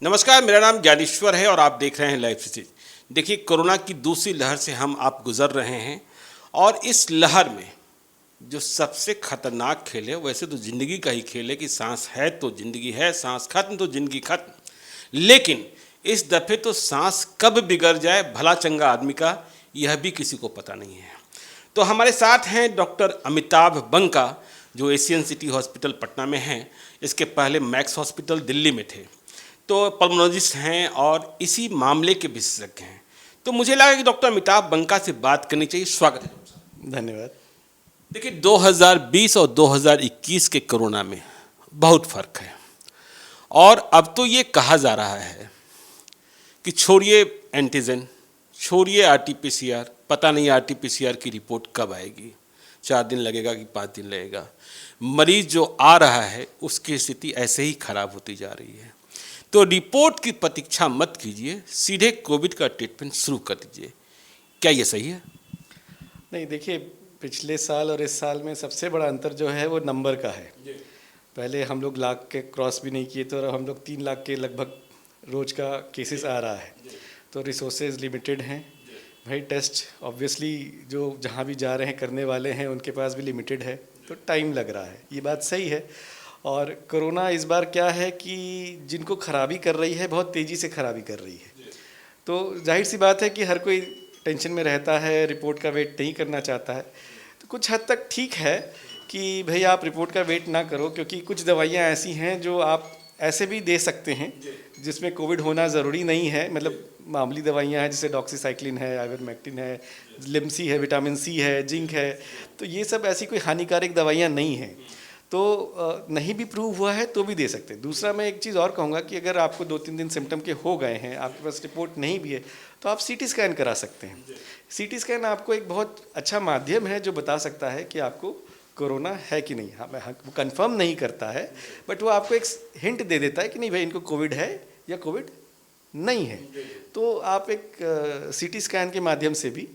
नमस्कार, मेरा नाम ज्ञानेश्वर है और आप देख रहे हैं लाइव स्ट्रीम। देखिए, कोरोना की दूसरी लहर से हम आप गुजर रहे हैं और इस लहर में जो सबसे खतरनाक खेल है, वैसे तो ज़िंदगी का ही खेल है कि सांस है तो ज़िंदगी है, सांस खत्म तो ज़िंदगी खत्म। लेकिन इस दफ़े तो सांस कब बिगड़ जाए भला चंगा आदमी का, यह भी किसी को पता नहीं है। तो हमारे साथ हैं डॉक्टर अमिताभ बंका, जो एशियन सिटी हॉस्पिटल पटना में हैं। इसके पहले मैक्स हॉस्पिटल दिल्ली में थे। तो पल्मोनोलॉजिस्ट हैं और इसी मामले के विशेषज्ञ हैं। तो मुझे लगा कि डॉक्टर अमिताभ बंका से बात करनी चाहिए। स्वागत है। धन्यवाद। देखिए, 2020 और 2021 के कोरोना में बहुत फर्क है और अब तो ये कहा जा रहा है कि छोड़िए एंटीजन, छोड़िए आरटीपीसीआर, पता नहीं आरटीपीसीआर की रिपोर्ट कब आएगी, 4 दिन लगेगा कि 5 दिन लगेगा। मरीज जो आ रहा है उसकी स्थिति ऐसे ही खराब होती जा रही है। तो रिपोर्ट की प्रतीक्षा मत कीजिए, सीधे कोविड का ट्रीटमेंट शुरू कर दीजिए। क्या ये सही है? नहीं, देखिए, पिछले साल और इस साल में सबसे बड़ा अंतर जो है वो नंबर का है। पहले हम लोग लाख के क्रॉस भी नहीं किए थे और हम लोग 3 लाख के लगभग रोज का केसेस आ रहा है। तो रिसोर्सेज लिमिटेड हैं भाई। टेस्ट ऑब्वियसली जो जहाँ भी जा रहे हैं करने वाले हैं उनके पास भी लिमिटेड है, तो टाइम लग रहा है, ये बात सही है। और कोरोना इस बार क्या है कि जिनको खराबी कर रही है बहुत तेज़ी से खराबी कर रही है। तो जाहिर सी बात है कि हर कोई टेंशन में रहता है, रिपोर्ट का वेट नहीं करना चाहता है। तो कुछ हद तक ठीक है कि भाई आप रिपोर्ट का वेट ना करो, क्योंकि कुछ दवाइयाँ ऐसी हैं जो आप ऐसे भी दे सकते हैं जिसमें कोविड होना ज़रूरी नहीं है। मतलब मामूली दवाइयाँ हैं जैसे डॉक्सीसाइक्लिन है, आइवरमेक्टिन है, लिम्सी है, विटामिन सी है, जिंक है। तो ये सब ऐसी कोई हानिकारक दवाइयाँ नहीं हैं। तो नहीं भी प्रूव हुआ है तो भी दे सकते हैं। दूसरा, मैं एक चीज़ और कहूँगा कि अगर आपको 2-3 दिन सिम्टम के हो गए हैं, आपके पास रिपोर्ट नहीं भी है, तो आप सीटी स्कैन करा सकते हैं। सीटी स्कैन आपको एक बहुत अच्छा माध्यम है जो बता सकता है कि आपको कोरोना है कि नहीं। हाँ, वो कंफर्म नहीं करता है, बट वो आपको एक हिंट दे देता है कि नहीं भाई इनको कोविड है या कोविड नहीं है। तो आप एक सीटी स्कैन के माध्यम से भी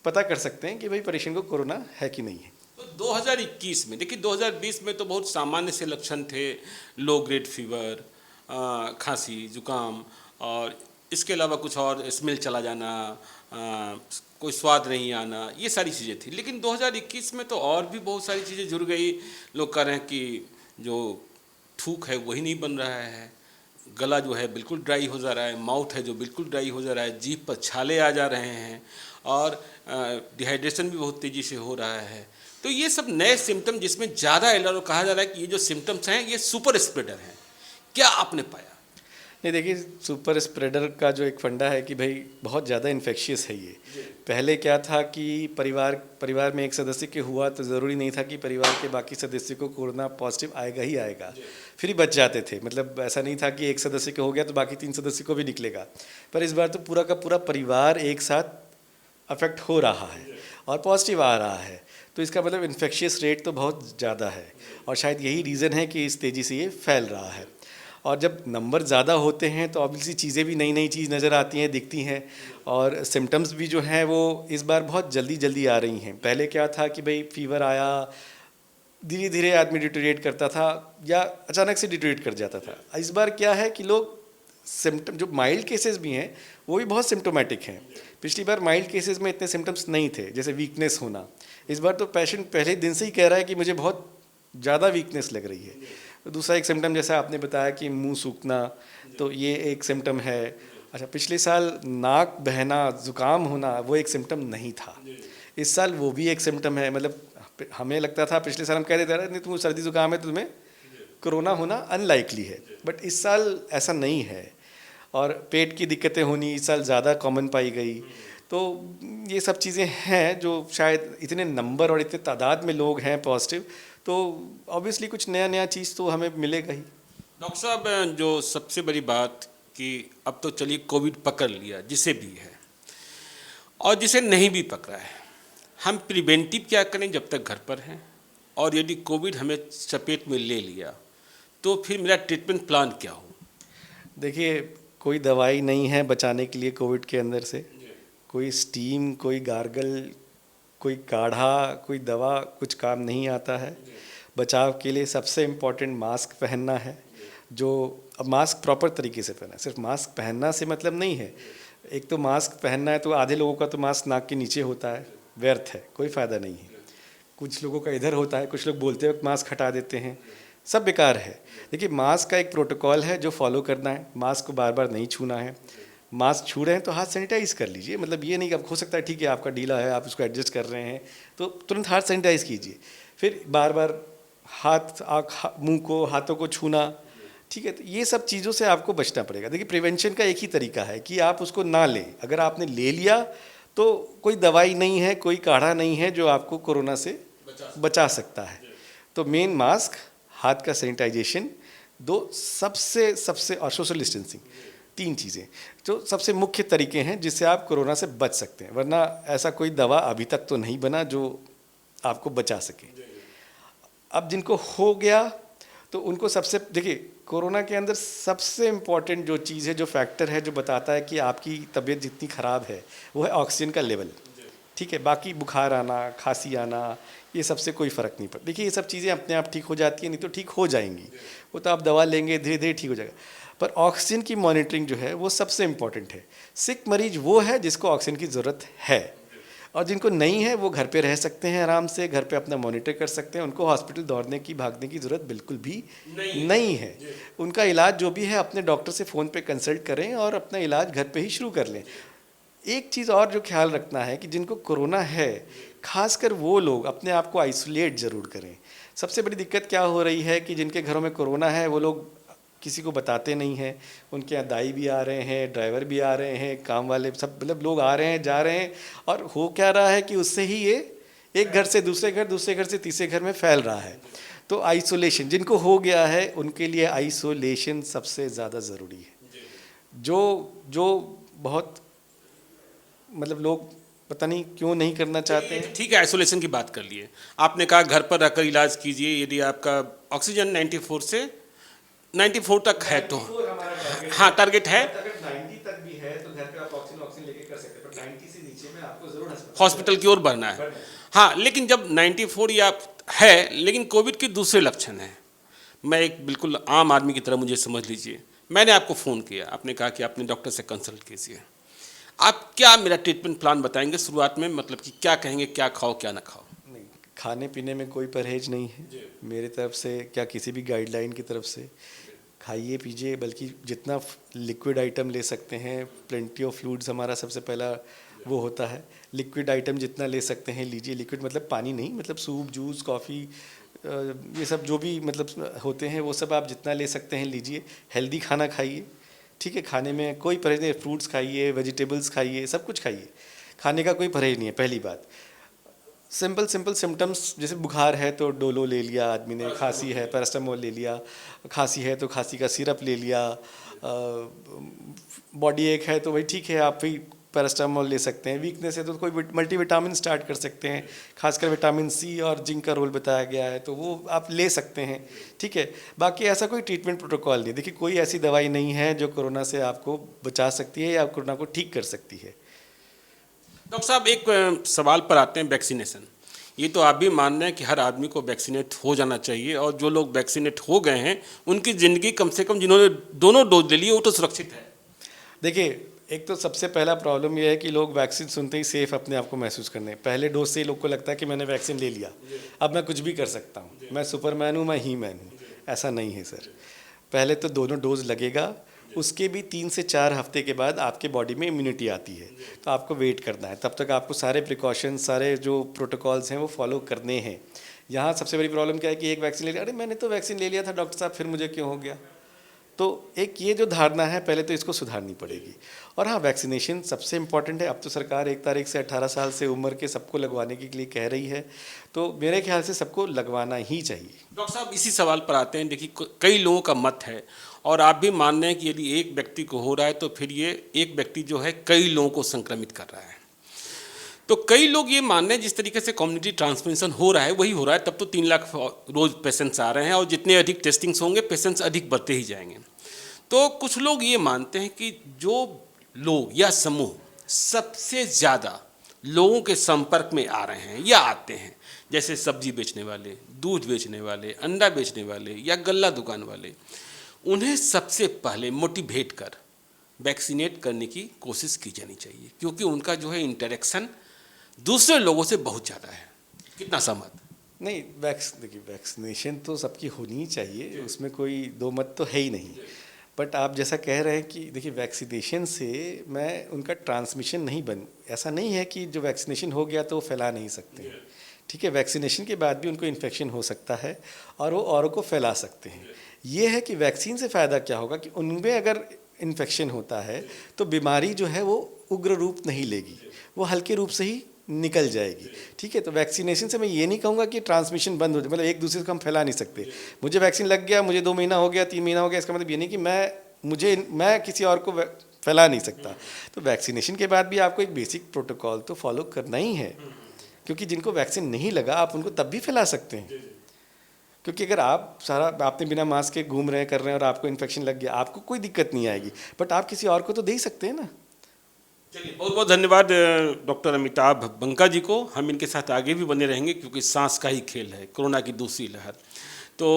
पता कर सकते हैं कि भाई पेशेंट को कोरोना है कि नहीं है। तो 2021 में, देखिए 2020 में तो बहुत सामान्य से लक्षण थे, लो ग्रेड फीवर, खांसी, जुकाम और इसके अलावा कुछ और, स्मेल चला जाना, कोई स्वाद नहीं आना, ये सारी चीज़ें थी। लेकिन 2021 में तो और भी बहुत सारी चीज़ें जुड़ गई। लोग कह रहे हैं कि जो थूक है वही नहीं बन रहा है, गला जो है बिल्कुल ड्राई हो जा रहा है, माउथ है जो बिल्कुल ड्राई हो जा रहा है, जीभ पर छाले आ जा रहे हैं और डिहाइड्रेशन भी बहुत तेज़ी से हो रहा है। तो ये सब नए सिम्टम जिसमें ज़्यादा एलर्ट कहा जा रहा है कि ये जो सिम्टम्स हैं ये सुपर स्प्रेडर हैं। क्या आपने पाया? नहीं, देखिए, सुपर स्प्रेडर का जो एक फंडा है कि भाई बहुत ज़्यादा इन्फेक्शियस है ये। पहले क्या था कि परिवार में एक सदस्य के हुआ तो ज़रूरी नहीं था कि परिवार के बाकी सदस्य को कोरोना पॉजिटिव आएगा ही आएगा, फिर ही बच जाते थे। मतलब ऐसा नहीं था कि एक सदस्य को हो गया तो बाकी 3 सदस्य को भी निकलेगा। पर इस बार तो पूरा का पूरा परिवार एक साथ अफेक्ट हो रहा है और पॉजिटिव आ रहा है। तो इसका मतलब इन्फेक्शियस रेट तो बहुत ज़्यादा है और शायद यही रीज़न है कि इस तेज़ी से ये फैल रहा है। और जब नंबर ज़्यादा होते हैं तो ऑब्वियसली चीज़ें भी नई नई चीज़ नज़र आती हैं, दिखती हैं। और सिम्टम्स भी जो हैं वो इस बार बहुत जल्दी जल्दी आ रही हैं। पहले क्या था कि भाई फीवर आया, धीरे धीरे आदमी डिटोरेट करता था या अचानक से डिटोरेट कर जाता था। इस बार क्या है कि लोग सिम्टम, जो माइल्ड केसेस भी हैं वो भी बहुत सिम्टोमेटिक हैं। पिछली बार माइल्ड केसेस में इतने सिम्टम्स नहीं थे, जैसे वीकनेस होना। इस बार तो पेशेंट पहले दिन से ही कह रहा है कि मुझे बहुत ज़्यादा वीकनेस लग रही है। तो दूसरा एक सिम्टम जैसा आपने बताया कि मुंह सूखना, तो ये एक सिम्टम है। अच्छा, पिछले साल नाक बहना, ज़ुकाम होना वो एक सिम्टम नहीं था, इस साल वो भी एक सिम्टम है। मतलब हमें लगता था पिछले साल हम कह देते नहीं तुम्हें सर्दी ज़ुकाम है तो तुम्हें कोरोना होना अनलाइकली है, बट इस साल ऐसा नहीं है। और पेट की दिक्कतें होनी इस साल ज़्यादा कॉमन पाई गई। तो ये सब चीज़ें हैं जो शायद इतने नंबर और इतने तादाद में लोग हैं पॉजिटिव, तो ऑब्वियसली कुछ नया नया चीज़ तो हमें मिलेगा ही। डॉक्टर साहब, जो सबसे बड़ी बात कि अब तो चलिए कोविड पकड़ लिया जिसे भी है और जिसे नहीं भी पकड़ा है, हम प्रिवेंटिव क्या करें जब तक घर पर हैं, और यदि कोविड हमें चपेट में ले लिया तो फिर मेरा ट्रीटमेंट प्लान क्या हो? देखिए, कोई दवाई नहीं है बचाने के लिए कोविड के अंदर से। कोई स्टीम, कोई गार्गल, कोई काढ़ा, कोई दवा कुछ काम नहीं आता है। बचाव के लिए सबसे इम्पोर्टेंट मास्क पहनना है, जो अब मास्क प्रॉपर तरीके से पहना, सिर्फ मास्क पहनना से मतलब नहीं है। एक तो मास्क पहनना है तो आधे लोगों का तो मास्क नाक के नीचे होता है, व्यर्थ है, कोई फ़ायदा नहीं है। कुछ लोगों का इधर होता है, कुछ लोग बोलते वक्त मास्क हटा देते हैं, सब बेकार है। देखिए मास्क का एक प्रोटोकॉल है जो फॉलो करना है, मास्क को बार बार नहीं छूना है। मास्क छू रहे हैं तो हाथ सैनिटाइज कर लीजिए, मतलब ये नहीं कि अब हो सकता है ठीक है आपका ढीला है, आप उसको एडजस्ट कर रहे हैं तो तुरंत हाथ सैनिटाइज कीजिए। फिर बार बार हाथ मुंह को, हाथों को छूना, ठीक है, तो ये सब चीज़ों से आपको बचना पड़ेगा। देखिए प्रिवेंशन का एक ही तरीका है कि आप उसको ना लें। अगर आपने ले लिया तो कोई दवाई नहीं है, कोई काढ़ा नहीं है जो आपको कोरोना से बचा सकता है। तो मेन मास्क, हाथ का सैनिटाइजेशन, दो सबसे सबसे और सोशल डिस्टेंसिंग, 3 चीज़ें जो सबसे मुख्य तरीके हैं जिससे आप कोरोना से बच सकते हैं। वरना ऐसा कोई दवा अभी तक तो नहीं बना जो आपको बचा सके। अब जिनको हो गया तो उनको सबसे, देखिए कोरोना के अंदर सबसे इम्पॉर्टेंट जो चीज़ है, जो फैक्टर है जो बताता है कि आपकी तबीयत जितनी ख़राब है वो है ऑक्सीजन का लेवल, ठीक है। बाकी बुखार आना, खांसी आना, ये सबसे कोई फ़र्क नहीं पड़ता। देखिए ये सब चीज़ें अपने आप ठीक हो जाती हैं, नहीं तो ठीक हो जाएंगी, वो तो आप दवा लेंगे धीरे धीरे ठीक हो जाएगा। पर ऑक्सीजन की मॉनिटरिंग जो है वो सबसे इम्पॉर्टेंट है। सिक मरीज वो है जिसको ऑक्सीजन की ज़रूरत है, और जिनको नहीं है वो घर पे रह सकते हैं आराम से, घर पे अपना मॉनिटर कर सकते हैं। उनको हॉस्पिटल दौड़ने की, भागने की ज़रूरत बिल्कुल भी नहीं है। उनका इलाज जो भी है अपने डॉक्टर से फ़ोन पे कंसल्ट करें और अपना इलाज घर पे ही शुरू कर लें। एक चीज़ और जो ख्याल रखना है कि जिनको कोरोना है, खासकर वो लोग अपने आप को आइसोलेट ज़रूर करें। सबसे बड़ी दिक्कत क्या हो रही है कि जिनके घरों में कोरोना है वो लोग किसी को बताते नहीं हैं। उनके यहाँ दाई भी आ रहे हैं, ड्राइवर भी आ रहे हैं, काम वाले सब, मतलब लोग आ रहे हैं जा रहे हैं, और हो क्या रहा है कि उससे ही ये एक घर से दूसरे घर, दूसरे घर से तीसरे घर में फैल रहा है। तो आइसोलेशन, जिनको हो गया है उनके लिए आइसोलेशन सबसे ज़्यादा ज़रूरी है। जो बहुत मतलब लोग पता नहीं क्यों नहीं करना चाहते हैं। ठीक है, आइसोलेशन की बात कर लिए, आपने कहा घर पर रहकर इलाज कीजिए। यदि आपका ऑक्सीजन 94 से 94 तक है तो हाँ टारगेट है, अगर 90 तक भी है तो घर पे आप ऑक्सीजन लेके कर सकते हैं, पर 90 से नीचे में आपको जरूर हॉस्पिटल की ओर बढ़ना है। हाँ, लेकिन जब 94 या है लेकिन कोविड के दूसरे लक्षण हैं, मैं एक बिल्कुल आम आदमी की तरह, मुझे समझ लीजिए, मैंने आपको फ़ोन किया, आपने कहा कि आपने डॉक्टर से कंसल्ट कीजिए। आप क्या मेरा ट्रीटमेंट प्लान बताएंगे शुरुआत में, मतलब कि क्या कहेंगे, क्या खाओ क्या ना खाओ? नहीं, खाने पीने में कोई परहेज नहीं है मेरी तरफ से, क्या किसी भी गाइडलाइन की तरफ से। खाइए पीजिए, बल्कि जितना लिक्विड आइटम ले सकते हैं, प्लेंटी ऑफ फ्लूइड्स हमारा सबसे पहला वो होता है। लिक्विड आइटम जितना ले सकते हैं लीजिए। लिक्विड मतलब पानी नहीं, मतलब सूप, जूस, कॉफ़ी, ये सब जो भी मतलब होते हैं वो सब आप जितना ले सकते हैं लीजिए। हेल्दी खाना खाइए, ठीक है, खाने में कोई परहेज नहीं। फ्रूट्स खाइए, वेजिटेबल्स खाइए, सब कुछ खाइए, खाने का कोई परहेज नहीं है। पहली बात, सिंपल सिम्टम्स, जैसे बुखार है तो डोलो ले लिया आदमी ने, खांसी है पैरास्टामोल ले लिया, खांसी है तो खांसी का सिरप ले लिया, बॉडी एक है तो भाई ठीक है आप भी पैरास्टामोल ले सकते हैं। वीकनेस है तो कोई मल्टीविटामिन स्टार्ट कर सकते हैं, खासकर विटामिन सी और जिंक का रोल बताया गया है तो वो आप ले सकते हैं, ठीक है। बाकी ऐसा कोई ट्रीटमेंट प्रोटोकॉल नहीं। देखिए कोई ऐसी दवाई नहीं है जो कोरोना से आपको बचा सकती है या कोरोना को ठीक कर सकती है। डॉक्टर साहब, एक सवाल पर आते हैं, वैक्सीनेशन। ये तो आप भी मान रहे हैं कि हर आदमी को वैक्सीनेट हो जाना चाहिए, और जो लोग वैक्सीनेट हो गए हैं उनकी ज़िंदगी, कम से कम जिन्होंने दोनों डोज ले लिए, वो तो सुरक्षित है। देखिए एक तो सबसे पहला प्रॉब्लम ये है कि लोग वैक्सीन सुनते ही सेफ अपने आप को महसूस करने, पहले डोज से ही लोग को लगता है कि मैंने वैक्सीन ले लिया, अब मैं कुछ भी कर सकता हूँ, मैं सुपरमैन हूँ, मैं ही मैन हूँ। ऐसा नहीं है सर। पहले तो दोनों डोज लगेगा, उसके भी 3 से 4 हफ्ते के बाद आपके बॉडी में इम्यूनिटी आती है, तो आपको वेट करना है। तब तक आपको सारे प्रिकॉशंस, सारे जो प्रोटोकॉल्स हैं वो फॉलो करने हैं। यहाँ सबसे बड़ी प्रॉब्लम क्या है कि एक वैक्सीन ले लिया, अरे मैंने तो वैक्सीन ले लिया था डॉक्टर साहब, फिर मुझे क्यों हो गया। तो एक ये जो धारणा है पहले तो इसको सुधारनी पड़ेगी। और हाँ, वैक्सीनेशन सबसे इम्पॉर्टेंट है। अब तो सरकार 1 तारीख से 18 साल से उम्र के सबको लगवाने के लिए कह रही है, तो मेरे ख्याल से सबको लगवाना ही चाहिए। डॉक्टर साहब, इसी सवाल पर आते हैं। देखिए कई लोगों का मत है, और आप भी मान रहे हैं कि यदि एक व्यक्ति को हो रहा है तो फिर ये एक व्यक्ति जो है कई लोगों को संक्रमित कर रहा है। तो कई लोग ये मान रहे हैं जिस तरीके से कम्युनिटी ट्रांसमिशन हो रहा है वही हो रहा है, तब तो 3 लाख रोज पेशेंट्स आ रहे हैं, और जितने अधिक टेस्टिंग्स होंगे पेशेंट्स अधिक बढ़ते ही जाएंगे। तो कुछ लोग ये मानते हैं कि जो लोग या समूह सबसे ज़्यादा लोगों के संपर्क में आ रहे हैं या आते हैं, जैसे सब्जी बेचने वाले, दूध बेचने वाले, अंडा बेचने वाले या गल्ला दुकान वाले, उन्हें सबसे पहले मोटिवेट कर वैक्सीनेट करने की कोशिश की जानी चाहिए, क्योंकि उनका जो है इंटरेक्शन दूसरे लोगों से बहुत ज़्यादा है। कितना सहमत? नहीं, देखिए वैक्सीनेशन तो सबकी होनी ही चाहिए, उसमें कोई दो मत तो है ही नहीं। बट आप जैसा कह रहे हैं कि देखिए वैक्सीनेशन से मैं उनका ट्रांसमिशन नहीं ऐसा नहीं है कि जो वैक्सीनेशन हो गया तो वो फैला नहीं सकते हैं। ठीक है, वैक्सीनेशन के बाद भी उनको इन्फेक्शन हो सकता है और वो औरों को फैला सकते हैं। ये है कि वैक्सीन से फ़ायदा क्या होगा कि उनमें अगर इन्फेक्शन होता है तो बीमारी जो है वो उग्र रूप नहीं लेगी, वो हल्के रूप से ही निकल जाएगी। ठीक है, तो वैक्सीनेशन से मैं ये नहीं कहूँगा कि ट्रांसमिशन बंद हो जाए, मतलब एक दूसरे को हम फैला नहीं सकते। मुझे वैक्सीन लग गया, मुझे 2 महीना हो गया, 3 महीना हो गया, इसका मतलब ये नहीं कि मैं किसी और को फैला नहीं सकता। तो वैक्सीनेशन के बाद भी आपको एक बेसिक प्रोटोकॉल तो फॉलो करना ही है, क्योंकि जिनको वैक्सीन नहीं लगा आप उनको तब भी फैला सकते हैं। क्योंकि अगर आपने बिना मास्क के घूम रहे हैं, कर रहे हैं और आपको इन्फेक्शन लग गया, आपको कोई दिक्कत नहीं आएगी, बट आप किसी और को तो दे ही सकते हैं ना। चलिए, बहुत बहुत धन्यवाद डॉक्टर अमिताभ बंका जी को। हम इनके साथ आगे भी बने रहेंगे, क्योंकि सांस का ही खेल है कोरोना की दूसरी लहर। तो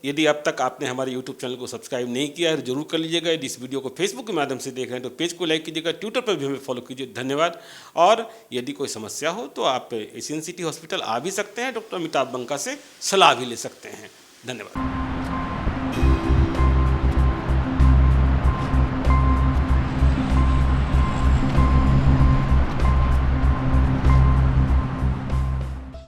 यदि अब तक आपने हमारे यूट्यूब चैनल को सब्सक्राइब नहीं किया है तो जरूर कर लीजिएगा। यदि इस वीडियो को फेसबुक के माध्यम से देख रहे हैं तो पेज को लाइक कीजिएगा, ट्विटर पर भी हमें फॉलो कीजिए। धन्यवाद। और यदि कोई समस्या हो तो आप एशियन सिटी हॉस्पिटल आ भी सकते हैं, डॉक्टर अमिताभ बंका से सलाह भी ले सकते हैं। धन्यवाद।